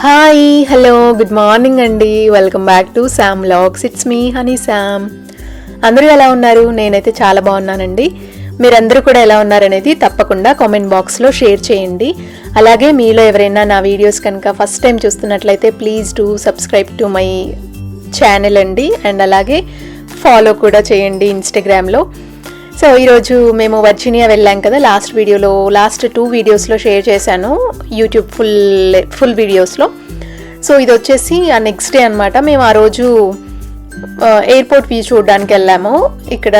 Hi hello good morning అండి. Welcome back to Sam vlogs. It's me honey Sam. అందరూ ఎలా ఉన్నారు? నేనైతే చాలా బాగున్నానండి. మీరందరూ కూడా ఎలా ఉన్నారనేది తప్పకుండా కామెంట్ బాక్స్లో షేర్ చేయండి. అలాగే మీలో ఎవరైనా నా వీడియోస్ కనుక ఫస్ట్ టైం చూస్తున్నట్లయితే please do subscribe to my channel అండి. అండ్ అలాగే ఫాలో కూడా చేయండి ఇన్స్టాగ్రామ్లో. సో ఈరోజు మేము వర్జీనియా వెళ్ళాం కదా, లాస్ట్ 2 వీడియోస్లో షేర్ చేశాను యూట్యూబ్ ఫుల్ వీడియోస్లో. సో ఇది వచ్చేసి ఆ నెక్స్ట్ డే అనమాట. మేము ఆ రోజు ఎయిర్పోర్ట్ వ్యూ చూడడానికి వెళ్ళాము. ఇక్కడ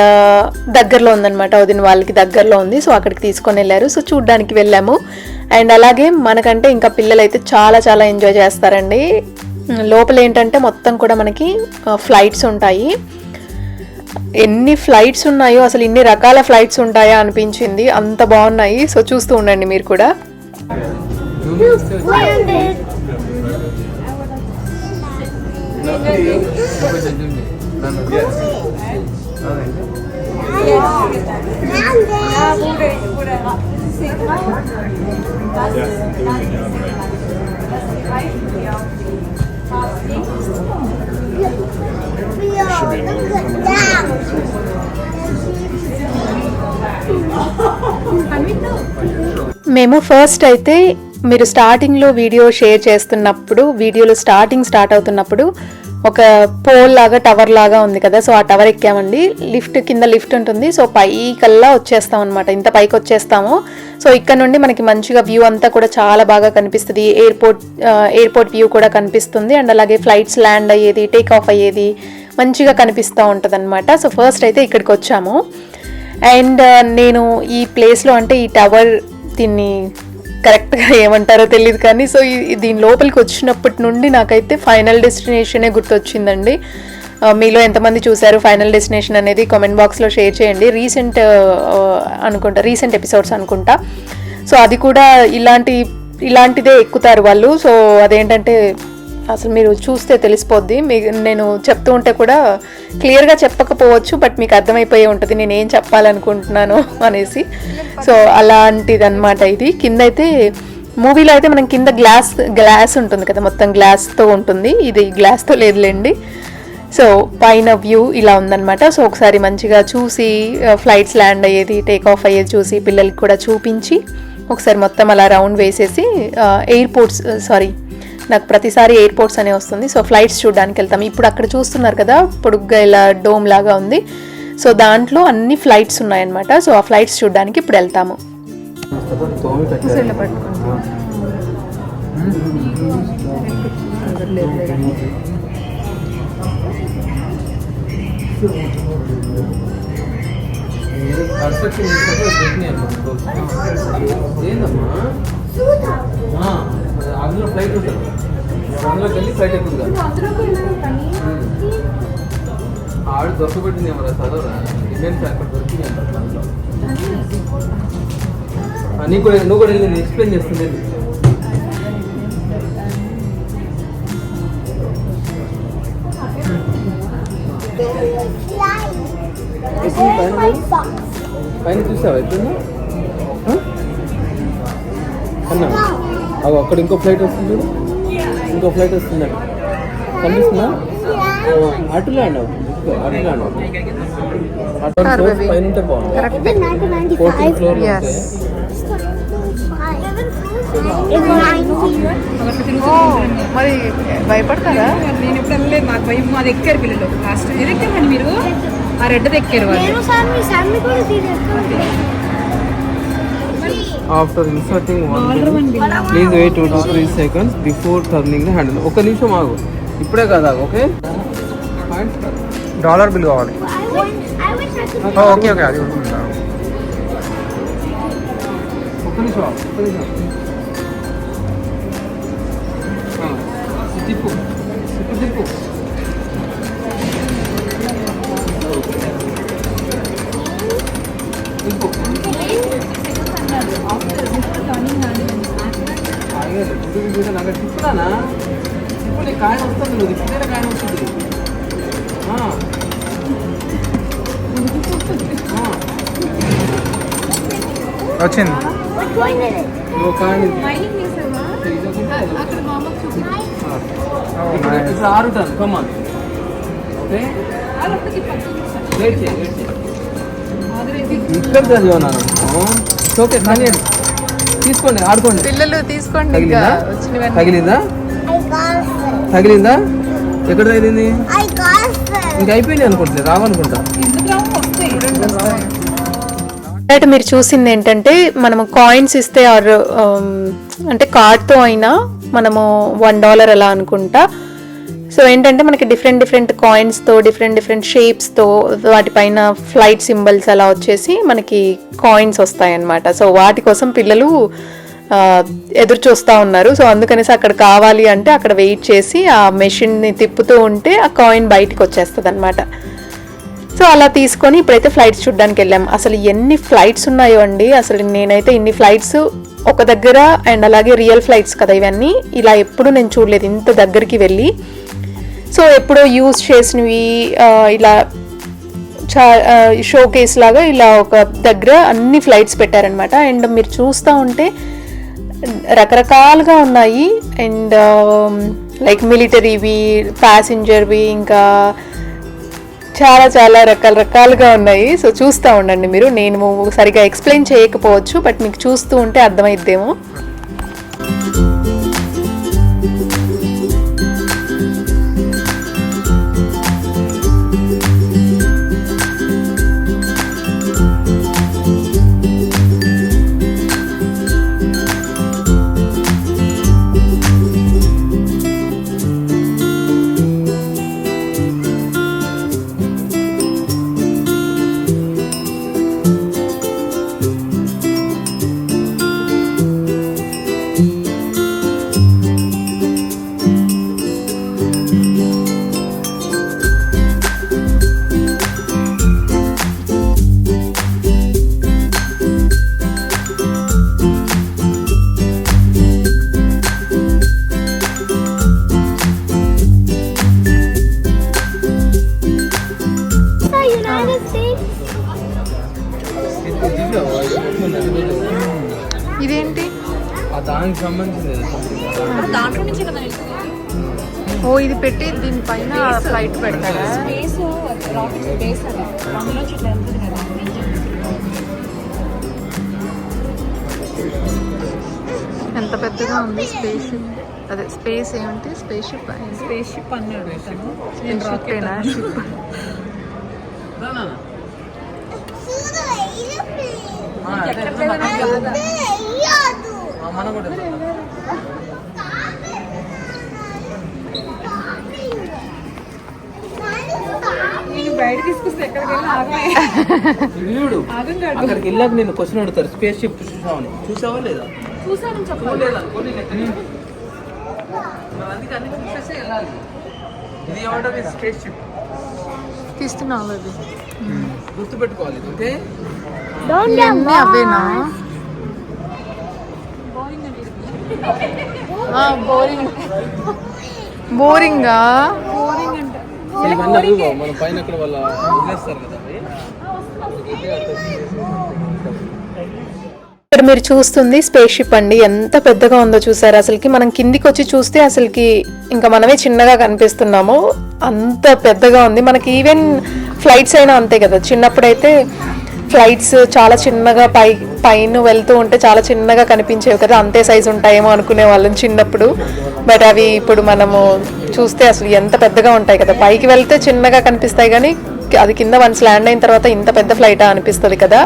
దగ్గరలో ఉందన్నమాట, వదిన వాళ్ళకి దగ్గరలో ఉంది. సో అక్కడికి తీసుకొని వెళ్ళారు. సో చూడడానికి వెళ్ళాము. అండ్ అలాగే మనకంటే ఇంకా పిల్లలు అయితే చాలా చాలా ఎంజాయ్ చేస్తారండి. లోపల ఏంటంటే మొత్తం కూడా మనకి ఫ్లైట్స్ ఉంటాయి. ఎన్ని ఫ్లైట్స్ ఉన్నాయో, అసలు ఇన్ని రకాల ఫ్లైట్స్ ఉంటాయా అనిపించింది, అంత బాగున్నాయి. సో చూస్తూ ఉండండి మీరు కూడా. మేము ఫస్ట్ అయితే మీరు స్టార్టింగ్లో వీడియో షేర్ చేస్తున్నప్పుడు, వీడియోలో స్టార్ట్ అవుతున్నప్పుడు ఒక పోల్ లాగా టవర్ లాగా ఉంది కదా, సో ఆ టవర్ ఎక్కామండి. కింద లిఫ్ట్ ఉంటుంది. సో పైకల్లా వచ్చేస్తాం అనమాట, ఇంత పైకి వచ్చేస్తాము. సో ఇక్కడ నుండి మనకి మంచిగా వ్యూ అంతా కూడా చాలా బాగా కనిపిస్తుంది. ఎయిర్పోర్ట్ వ్యూ కూడా కనిపిస్తుంది. అండ్ అలాగే ఫ్లైట్స్ ల్యాండ్ అయ్యేది, టేక్ ఆఫ్ అయ్యేది మంచిగా కనిపిస్తూ ఉంటుంది అనమాట. సో ఫస్ట్ అయితే ఇక్కడికి వచ్చాము. అండ్ నేను ఈ ప్లేస్లో, అంటే ఈ టవర్, దీన్ని కరెక్ట్గా ఏమంటారో తెలియదు కానీ, సో దీని లోపలికి వచ్చినప్పటి నుండి నాకైతే ఫైనల్ డెస్టినేషనే గుర్తొచ్చిందండి. మీలో ఎంతమంది చూసారు ఫైనల్ డెస్టినేషన్ అనేది కామెంట్ బాక్స్లో షేర్ చేయండి. రీసెంట్ ఎపిసోడ్స్ అనుకుంటా. సో అది కూడా ఇలాంటిదే ఎక్కుతారు వాళ్ళు. సో అదేంటంటే అసలు మీరు చూస్తే తెలిసిపోద్ది. నేను చెప్తూ ఉంటే కూడా క్లియర్గా చెప్పకపోవచ్చు, బట్ మీకు అర్థమైపోయే ఉంటుంది నేను ఏం చెప్పాలనుకుంటున్నాను అనేసి. సో అలాంటిది అనమాట ఇది. కింద అయితే మూవీలో అయితే మనం కింద గ్లాస్ ఉంటుంది కదా, మొత్తం గ్లాస్తో ఉంటుంది. ఇది గ్లాస్తో లేదులేండి. సో పైన వ్యూ ఇలా ఉందన్నమాట. సో ఒకసారి మంచిగా చూసి ఫ్లైట్స్ ల్యాండ్ అయ్యేది, టేక్ ఆఫ్ అయ్యేది చూసి పిల్లలకి కూడా చూపించి ఒకసారి మొత్తం అలా రౌండ్ వేసేసి నాకు ప్రతిసారి ఎయిర్పోర్ట్స్ అనే వస్తుంది. సో ఫ్లైట్స్ చూడడానికి వెళ్తాం. ఇప్పుడు అక్కడ చూస్తున్నారు కదా, పొడుగ్గా ఇలా డోమ్ లాగా ఉంది. సో దాంట్లో అన్ని ఫ్లైట్స్ ఉన్నాయన్నమాట. సో ఆ ఫ్లైట్స్ చూడడానికి ఇప్పుడు వెళ్తాము. అందులో ఫ్లైట్ ఉంటుంది, అందులోకి వెళ్ళి ఫ్లైట్ ఎక్కుతుంది కదా. ఆడు దొరకబెట్టింది ఏమరా చదవరా, డిఫెన్స్ అక్కడ దొరికింది అంటారు అందులో. నువ్వు కూడా వెళ్ళి ఎక్స్ప్లెయిన్ చేస్తుంది. పైన చూసావా ఎట్లుందా అన్నా? అవి అక్కడ ఇంకో ఫ్లైట్ వస్తుంది, ఇంకో ఫ్లైట్ వస్తుంది అక్కడ కనిపిస్తుందా? అటు ల్యాండ్ అవుతుంది, పైన ఉంటే బాగుంది. 14th ఫ్లోర్ మరి భయపడతారా? నేను ఎప్పుడు వెళ్ళలేదు, మాకు భయం. మాది ఎక్కారు పిల్లలు. లాస్ట్ ఎక్కారండి మీరు, ఆ రెడ్డది ఎక్కారు వాళ్ళు. After inserting one pin, please wait 2 to 3 seconds before turning the handle. ఒక నిమిషం ఆగు, ఇప్పుడే కదా. ఓకే, డాలర్ బిల్ కావాలి. ఓకే ఓకే, అది ఉంటుందా? ఒక్క నిమిషం తిప్పు తిప్పు. తిప్పుదానా? ఇప్పుడు నీకు కాయన వస్తుంది, నువ్వు తిప్పుతేనే కాయన వస్తుంది. వచ్చింది. నువ్వు కాయని అక్కడ మా అమ్మకు చూపి ఇప్పుడు 6 టర్న్ కమాన్. ఓకే వాళ్ళకి వెయిట్ చేయి ఇక్కడ చదివాను. ఓకే కానీ తీసుకోండి ఆడుకోండి. పిల్లలు తీసుకోండి. తగిలిందా? వచ్చినవన్నీ తగిలిందా? తగిలిందా? ఎక్కడ తగిలింది? ఇంకా అయిపోయింది అనుకుంటుంది, రావనుకుంటా. బయట మీరు చూసింది ఏంటంటే మనము కాయిన్స్ ఇస్తే ఆర్ అంటే కార్డ్తో అయినా మనము $1 అలా అనుకుంటా. సో ఏంటంటే మనకి డిఫరెంట్ కాయిన్స్తో డిఫరెంట్ షేప్స్తో వాటిపైన ఫ్లైట్ సింబల్స్ అలా వచ్చేసి మనకి కాయిన్స్ వస్తాయన్నమాట. సో వాటి కోసం పిల్లలు ఎదురు చూస్తూ ఉన్నారు. సో అందుకనేసి అక్కడ కావాలి అంటే అక్కడ వెయిట్ చేసి ఆ మెషిన్ని తిప్పుతూ ఉంటే ఆ కాయిన్ బయటికి వచ్చేస్తుంది అనమాట. సో అలా తీసుకొని ఇప్పుడైతే ఫ్లైట్స్ చూడడానికి వెళ్ళాం. అసలు ఎన్ని ఫ్లైట్స్ ఉన్నాయో అండి, అసలు నేనైతే ఇన్ని ఫ్లైట్స్ ఒక దగ్గర, అండ్ అలాగే రియల్ ఫ్లైట్స్ కదా ఇవన్నీ, ఇలా ఎప్పుడు నేను చూడలేదు ఇంత దగ్గరికి వెళ్ళి. సో ఎప్పుడో యూజ్ చేసినవి ఇలా షో కేస్ లాగా ఇలా ఒక దగ్గర అన్ని ఫ్లైట్స్ పెట్టారనమాట. అండ్ మీరు చూస్తూ ఉంటే రకరకాలుగా ఉన్నాయి. అండ్ లైక్ మిలిటరీవి, ప్యాసింజర్వి, ఇంకా చాలా రకాలుగా ఉన్నాయి. సో చూస్తూ ఉండండి మీరు. నేను సరిగా ఎక్స్ప్లెయిన్ చేయకపోవచ్చు, బట్ మీకు చూస్తూ ఉంటే అర్థమైద్దేమో. ఇదేంటి? దానికి సంబంధించింది. దాంట్లో నుంచి కదా ఓ ఇది పెట్టి దీనిపైన ఫ్లైట్ పెడతారా? స్పేస్ రాకెట్ బేస్ అది అందులో ఇట్లా వెళ్తుంది కదా. ఎంత పెద్దగా ఉంది స్పేస్. అదే స్పేస్ ఏమంటే స్పేస్ షిప్ అన్నాడు అతను. నేను రాకేనా షిప్. మన కూడా నేను బయట తీసుకొస్తే ఎక్కడికి వీడు అక్కడికి వెళ్ళాక నేను క్వశ్చన్ అడుగుతారు, స్పేస్ షిప్ చూసావని. చూసావా లేదా? చూసాను చెప్పాలి. అందుకే అన్ని చూసేసి వెళ్ళాలి. ఇది ఏమంటారు? స్పేస్ షిప్ తీస్తున్నావు అది గుర్తుపెట్టుకోవాలి. ఓకే అవేనా? బోరింగా? ఇవన్నీ మన పైన అక్కడ వాళ్ళ వదిలేస్తారు కదా. ఇక్కడ మీరు చూస్తుంది స్పేస్ షిప్ అండి. ఎంత పెద్దగా ఉందో చూసారు. అసలుకి మనం కిందికి వచ్చి చూస్తే అసలుకి ఇంకా మనమే చిన్నగా కనిపిస్తున్నాము, అంత పెద్దగా ఉంది. మనకి ఈవెన్ ఫ్లైట్స్ అయినా అంతే కదా. చిన్నప్పుడైతే ఫ్లైట్స్ చాలా చిన్నగా పైన వెళ్తూ ఉంటే చాలా చిన్నగా కనిపించేవి కదా, అంతే సైజు ఉంటాయేమో అనుకునే వాళ్ళం చిన్నప్పుడు. బట్ అవి ఇప్పుడు మనము చూస్తే అసలు ఎంత పెద్దగా ఉంటాయి కదా. పైకి వెళ్తే చిన్నగా కనిపిస్తాయి, కానీ అది కింద వన్స్ ల్యాండ్ అయిన తర్వాత ఇంత పెద్ద ఫ్లైటా అనిపిస్తుంది కదా.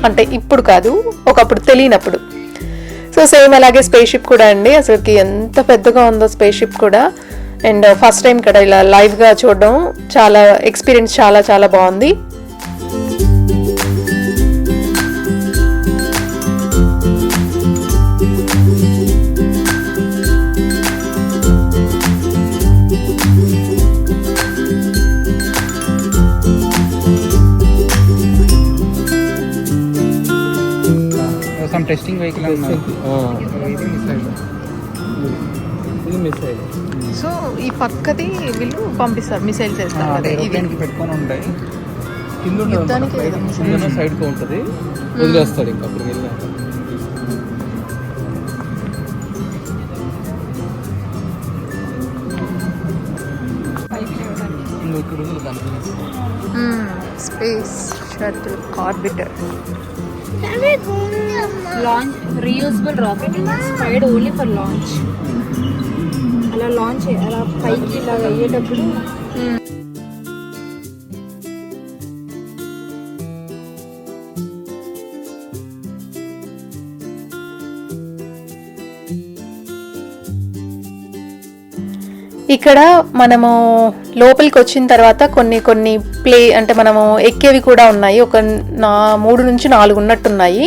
అంటే ఇప్పుడు కాదు, ఒకప్పుడు తెలియనప్పుడు. సో సేమ్ అలాగే స్పేస్ షిప్ కూడా అండి. అసలుకి ఎంత పెద్దగా ఉందో స్పేస్ షిప్ కూడా. అండ్ ఫస్ట్ టైం ఇక్కడ ఇలా లైవ్గా చూడడం చాలా ఎక్స్పీరియన్స్ చాలా బాగుంది. some testing vehicle ఇది మిసైల్. సో ఈ పక్కది వీళ్ళు పంపిస్తారు, మిసైల్స్ వేస్తారు కదా. ఇది పెట్టుకొని ఉంటాయి కింద సైడ్ కు ఉంటుంది, వదిలేస్తాడు ఇంకా అప్పుడు వెళ్ళినాక. ఇక్కడ ఉంది దాని space shuttle orbiter. Can we go there, Mom? Launch reusable rocket inspired only for launch. అలా లాంచ్ అలా పైకి ఇలా అయ్యేటప్పుడు ఇక్కడ మనము లోపలికి వచ్చిన తర్వాత కొన్ని కొన్ని అంటే మనము ఎక్కేవి కూడా ఉన్నాయి. ఒక 3 నుంచి 4 ఉన్నట్టున్నాయి.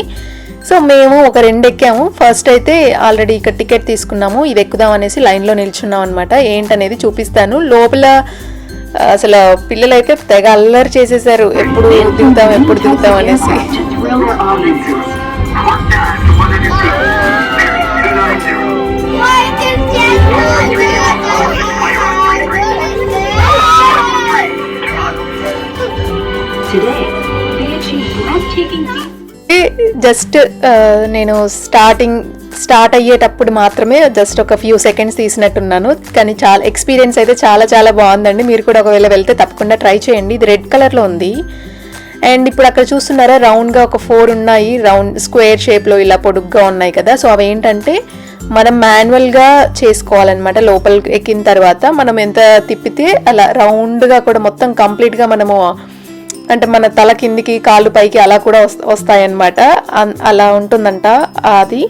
సో మేము ఒక 2 ఎక్కాము. ఫస్ట్ అయితే ఆల్రెడీ ఇక్కడ టికెట్ తీసుకున్నాము, ఇది ఎక్కుదాం అనేసి లైన్లో నిల్చున్నాం అనమాట. ఏంటనేది చూపిస్తాను. లోపల అసలు పిల్లలైతే తెగ అల్లరి చేసేసారు, ఎప్పుడు దిగుతాం అనేసి. జస్ట్ నేను స్టార్ట్ అయ్యేటప్పుడు మాత్రమే జస్ట్ ఒక ఫ్యూ సెకండ్స్ తీసినట్టున్నాను, కానీ చాలా ఎక్స్పీరియన్స్ అయితే చాలా బాగుందండి. మీరు కూడా ఒకవేళ వెళ్తే తప్పకుండా ట్రై చేయండి. ఇది రెడ్ కలర్లో ఉంది. అండ్ ఇప్పుడు అక్కడ చూస్తున్నారా రౌండ్గా ఒక 4 ఉన్నాయి, రౌండ్ స్క్వేర్ షేప్లో ఇలా పొడుగ్గా ఉన్నాయి కదా. సో అవి ఏంటంటే మనం మాన్యువల్గా చేసుకోవాలన్నమాట. లోపలికి ఎక్కిన తర్వాత మనం ఎంత తిప్పితే అలా రౌండ్గా కూడా మొత్తం కంప్లీట్గా మనము అంటే మన తల కిందికి కాళ్ళు పైకి అలా కూడా వస్తాయన్నమాట. అలా ఉంటుందంట అది.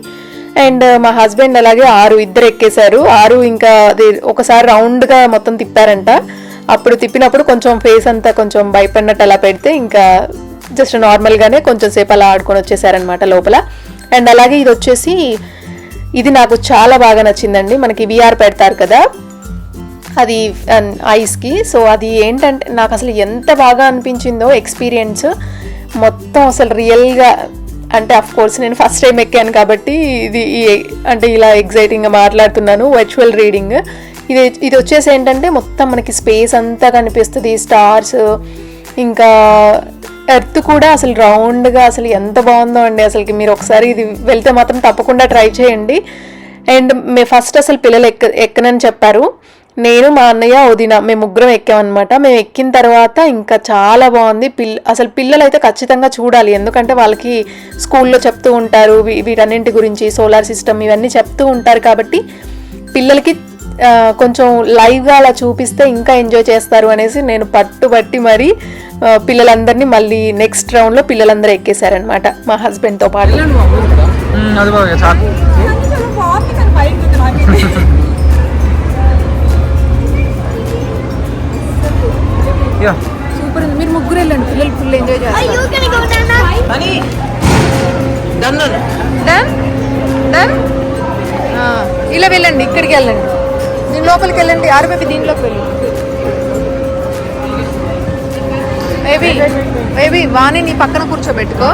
అండ్ మా హస్బెండ్ అలాగే 6 ఇద్దరు ఎక్కేశారు. 6 ఇంకా అది ఒకసారి రౌండ్గా మొత్తం తిప్పారంట. అప్పుడు తిప్పినప్పుడు కొంచెం ఫేస్ అంతా కొంచెం భయపడినట్టు అలా పెడితే ఇంకా జస్ట్ నార్మల్గానే కొంచెం సేపు అలా ఆడుకొని వచ్చేసారనమాట లోపల. అండ్ అలాగే ఇది వచ్చేసి ఇది నాకు చాలా బాగా నచ్చిందండి. మనకి విఆర్ పెడతారు కదా అది ఐస్కి. సో అది ఏంటంటే నాకు అసలు ఎంత బాగా అనిపించిందో ఎక్స్పీరియన్స్ మొత్తం అసలు రియల్గా. అంటే అఫ్ కోర్స్ నేను ఫస్ట్ టైం ఎక్కాను కాబట్టి ఇది అంటే ఇలా ఎగ్జైటింగ్గా మాట్లాడుతున్నాను. వర్చువల్ రీడింగ్ ఇది వచ్చేసి ఏంటంటే మొత్తం మనకి స్పేస్ అంతా కనిపిస్తుంది, స్టార్స్, ఇంకా ఎర్త్ కూడా అసలు రౌండ్గా అసలు ఎంత బాగుందో అండి. అసలుకి మీరు ఒకసారి ఇది వెళ్తే మాత్రం తప్పకుండా ట్రై చేయండి. అండ్ ఫస్ట్ అసలు పిల్లలు ఎక్కనని చెప్పారు. నేను, మా అన్నయ్య, వదిన మేము 3 ఎక్కామన్నమాట. మేము ఎక్కిన తర్వాత ఇంకా చాలా బాగుంది. అసలు పిల్లలు అయితే ఖచ్చితంగా చూడాలి, ఎందుకంటే వాళ్ళకి స్కూల్లో చెప్తూ ఉంటారు వీటన్నింటి గురించి, సోలార్ సిస్టమ్ ఇవన్నీ చెప్తూ ఉంటారు. కాబట్టి పిల్లలకి కొంచెం లైవ్గా అలా చూపిస్తే ఇంకా ఎంజాయ్ చేస్తారు అనేసి నేను పట్టుబట్టి మరి పిల్లలందరినీ మళ్ళీ నెక్స్ట్ రౌండ్లో పిల్లలందరూ ఎక్కేశారనమాట మా హస్బెండ్తో పాటు. సూపర్ ఉంది. మీరు 3 వెళ్ళండి, పిల్లలు ఫుల్ ఎంజాయ్ చేస్తారు. ఇలా వెళ్ళండి, ఇక్కడికి వెళ్ళండి, దీని లోపలికి వెళ్ళండి. ఆరుబేబీ దీనిలోకి వెళ్ళండి. బేబీ వాణి నీ పక్కన కూర్చోబెట్టుకో.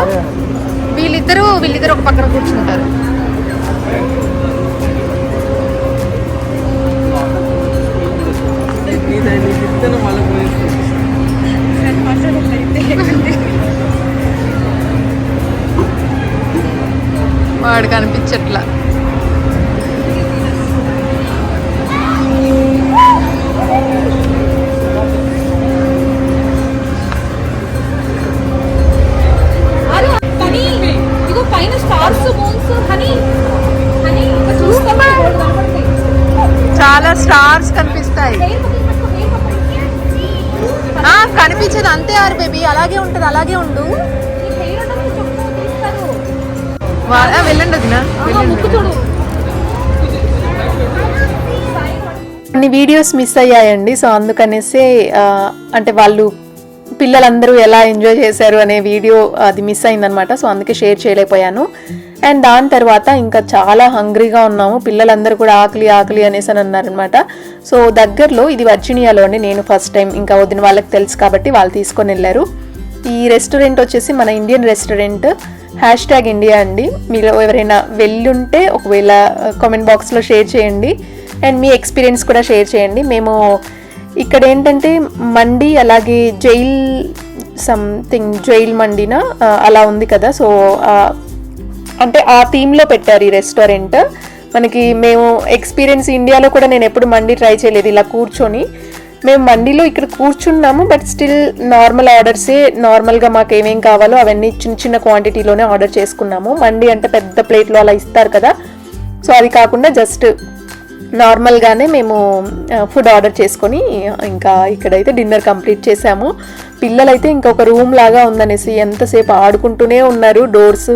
వీళ్ళిద్దరు ఒక పక్కన కూర్చుంటారు. వాడు కనిపించట్లా. పైన స్టార్స్, మూన్స్, చాలా స్టార్స్ కనిపిస్తాయి. కనిపించదు అంతే ఆరు బేబీ, అలాగే ఉంటుంది, అలాగే ఉండు. వెళ్ళండి వదినా. కొన్ని వీడియోస్ మిస్ అయ్యాయండి. సో అందుకనేసే అంటే వాళ్ళు పిల్లలందరూ ఎలా ఎంజాయ్ చేశారు అనే వీడియో అది మిస్ అయిందనమాట. సో అందుకే షేర్ చేయలేకపోయాను. అండ్ దాని తర్వాత ఇంకా చాలా హంగ్రీగా ఉన్నాము, పిల్లలందరూ కూడా ఆకలి అనేసి అని అన్నారనమాట. సో దగ్గరలో ఇది వర్జీనియాలో అండి. నేను ఫస్ట్ టైం, ఇంకా వదిన వాళ్ళకి తెలుసు కాబట్టి వాళ్ళు తీసుకొని వెళ్ళారు. ఈ రెస్టారెంట్ వచ్చేసి మన ఇండియన్ రెస్టారెంట్, #ఇండియా అండి. మీరు ఎవరైనా వెళ్ళుంటే ఒకవేళ కామెంట్ బాక్స్లో షేర్ చేయండి అండ్ మీ ఎక్స్పీరియన్స్ కూడా షేర్ చేయండి. మేము ఇక్కడ ఏంటంటే మండి, అలాగే జైల్ మండినా అలా ఉంది కదా. సో అంటే ఆ థీమ్లో పెట్టారు ఈ రెస్టారెంట్ మనకి. మేము ఎక్స్పీరియన్స్ ఇండియాలో కూడా నేను ఎప్పుడు మండి ట్రై చేయలేదు ఇలా కూర్చొని. మేము మండీలో ఇక్కడ కూర్చున్నాము, బట్ స్టిల్ నార్మల్ ఆర్డర్సే, నార్మల్గా మాకు ఏమేం కావాలో అవన్నీ చిన్న చిన్న క్వాంటిటీలోనే ఆర్డర్ చేసుకున్నాము. మండీ అంటే పెద్ద ప్లేట్లో అలా ఇస్తారు కదా, సో అది కాకుండా జస్ట్ నార్మల్గానే మేము ఫుడ్ ఆర్డర్ చేసుకొని ఇంకా ఇక్కడైతే డిన్నర్ కంప్లీట్ చేసాము. పిల్లలైతే ఇంకొక రూమ్ లాగా ఉందనేసి ఎంతసేపు ఆడుకుంటూనే ఉన్నారు. డోర్స్,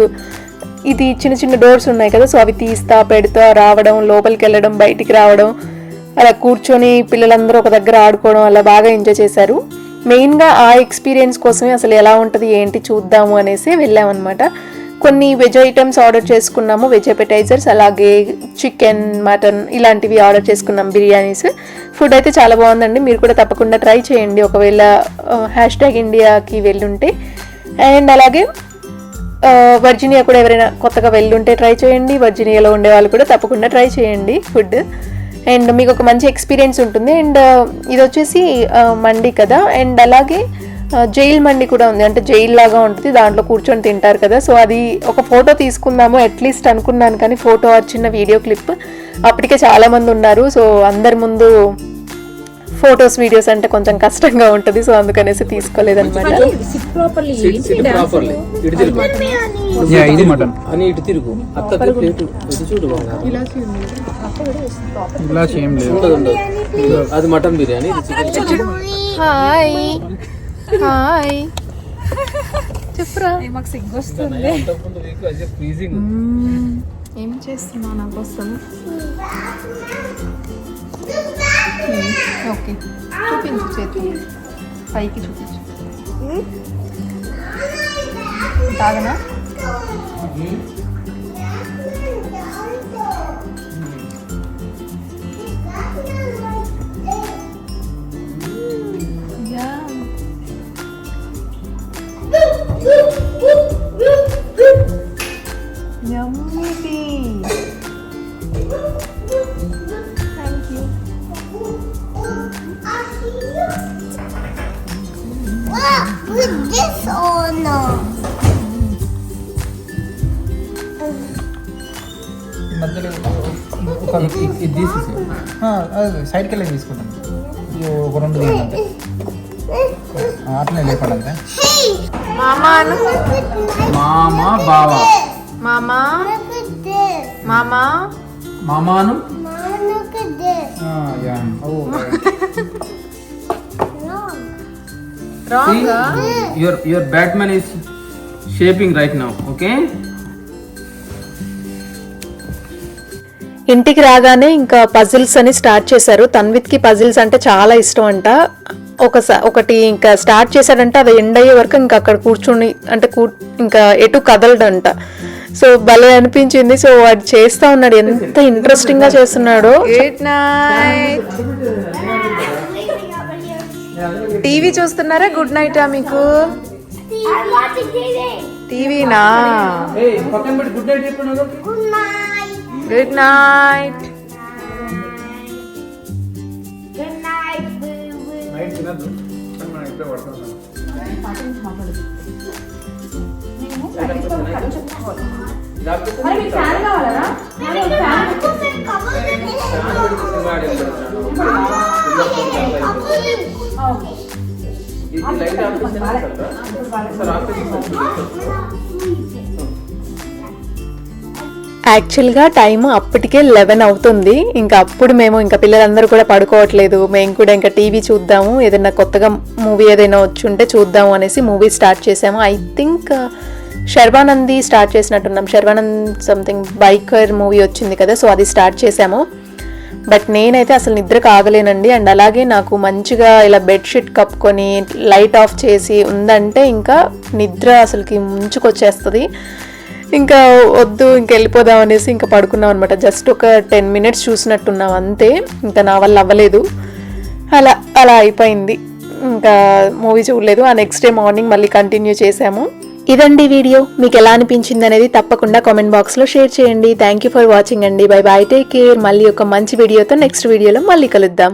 ఇది చిన్న చిన్న డోర్స్ ఉన్నాయి కదా, సో అవి తీస్తా పెడతా రావడం, లోపలికి వెళ్ళడం, బయటికి రావడం, అలా కూర్చొని పిల్లలందరూ ఒక దగ్గర ఆడుకోవడం, అలా బాగా ఎంజాయ్ చేశారు. మెయిన్గా ఆ ఎక్స్పీరియన్స్ కోసమే అసలు ఎలా ఉంటుంది ఏంటి చూద్దాము అనేసి వెళ్ళామన్నమాట. కొన్ని వెజ్ ఐటమ్స్ ఆర్డర్ చేసుకున్నాము, వెజ్ అపెటైజర్స్, అలాగే చికెన్, మటన్ ఇలాంటివి ఆర్డర్ చేసుకున్నాం, బిర్యానీస్. ఫుడ్ అయితే చాలా బాగుందండి, మీరు కూడా తప్పకుండా ట్రై చేయండి ఒకవేళ #ఇండియాకి వెళ్ళుంటే. అండ్ అలాగే వర్జీనియా కూడా ఎవరైనా కొత్తగా వెళ్ళుంటే ట్రై చేయండి, వర్జీనియాలో ఉండే వాళ్ళు కూడా తప్పకుండా ట్రై చేయండి ఫుడ్, అండ్ మీకు ఒక మంచి ఎక్స్పీరియన్స్ ఉంటుంది. అండ్ ఇది వచ్చేసి మండి కదా, అండ్ అలాగే జైల్ మండి కూడా ఉంది, అంటే జైల్ లాగా ఉంటుంది, దాంట్లో కూర్చొని తింటారు కదా. సో అది ఒక ఫోటో తీసుకుందాము అట్లీస్ట్ అనుకున్నాను, కానీ ఫోటో చిన్న వీడియో క్లిప్ అప్పటికే చాలామంది ఉన్నారు. సో అందరి ముందు ఫొటోస్ వీడియోస్ అంటే కొంచెం కష్టంగా ఉంటుంది, సో అందుకనేసి తీసుకోలేదన్నమాట. ఇది మటన్ అని ఇటు తిరుగు, చూడు అది మటన్ బిర్యానీ. హాయ్ హాయ్ చెప్పురా, మాకు సిగ్గొస్తుంది. ఏం చేస్తున్నా నా కోసం? ఓకే చూపించు, చేతి పైకి చూపించు. తాగనా? Yummy. Thank you. Put this on. సైడ్కి వెళ్ళి తీసుకుంటాం, ఒక 2 తీయాలంటే అట్లనే లేపడంటే. మామాను మామా బావా, మామా మామా మామాను your Batman is shaping right now, okay? ఇంటికి రాగానే ఇంకా పజిల్స్ అని స్టార్ట్ చేశారు. తన్విత్కి పజిల్స్ అంటే చాలా ఇష్టం అంట. ఒకటి ఇంకా స్టార్ట్ చేశాడంటే అది ఎండ్ అయ్యే వరకు ఇంకా అక్కడ కూర్చుని అంటే ఇంకా ఎటు కదలడంట. సో భలే అనిపించింది. సో వాడు చేస్తా ఉన్నాడు, ఎంత ఇంట్రెస్టింగ్ గా చేస్తున్నాడో. Good night. టీవీ చూస్తున్నారా? గుడ్ నైటా మీకు? టీవీనా? Good night. యాక్చువల్గా టైం అప్పటికే 11 అవుతుంది. ఇంకా అప్పుడు మేము ఇంకా పిల్లలందరూ కూడా పడుకోవట్లేదు, మేము కూడా ఇంకా టీవీ చూద్దాము, ఏదైనా కొత్తగా మూవీ ఏదైనా వచ్చి ఉంటే చూద్దాము అనేసి మూవీ స్టార్ట్ చేసాము. ఐ థింక్ శర్వానంది స్టార్ట్ చేసినట్టున్నాం. శర్వానంద్ సంథింగ్ బైకర్ మూవీ వచ్చింది కదా, సో అది స్టార్ట్ చేసాము. బట్ నేనైతే అసలు నిద్రకు ఆగలేనండి. అండ్ అలాగే నాకు మంచిగా ఇలా బెడ్షీట్ కప్పుకొని లైట్ ఆఫ్ చేసి ఉందంటే ఇంకా నిద్ర అసలుకి ముంచుకొచ్చేస్తుంది. ఇంకా వద్దు, ఇంక వెళ్ళిపోదాం అనేసి ఇంకా పడుకున్నాం అనమాట. జస్ట్ ఒక 10 minutes చూసినట్టున్నాం అంతే, ఇంకా నా వల్ల అవ్వలేదు. అలా అయిపోయింది, ఇంకా మూవీ చూడలేదు. ఆ నెక్స్ట్ డే మార్నింగ్ మళ్ళీ కంటిన్యూ చేసాము. ఇదండి వీడియో. మీకు ఎలా అనిపించింది అనేది తప్పకుండా కామెంట్ బాక్స్లో షేర్ చేయండి. థ్యాంక్ యూ ఫర్ వాచింగ్ అండి. By by, take care. మళ్ళీ ఒక మంచి వీడియోతో నెక్స్ట్ వీడియోలో మళ్ళీ కలుద్దాం.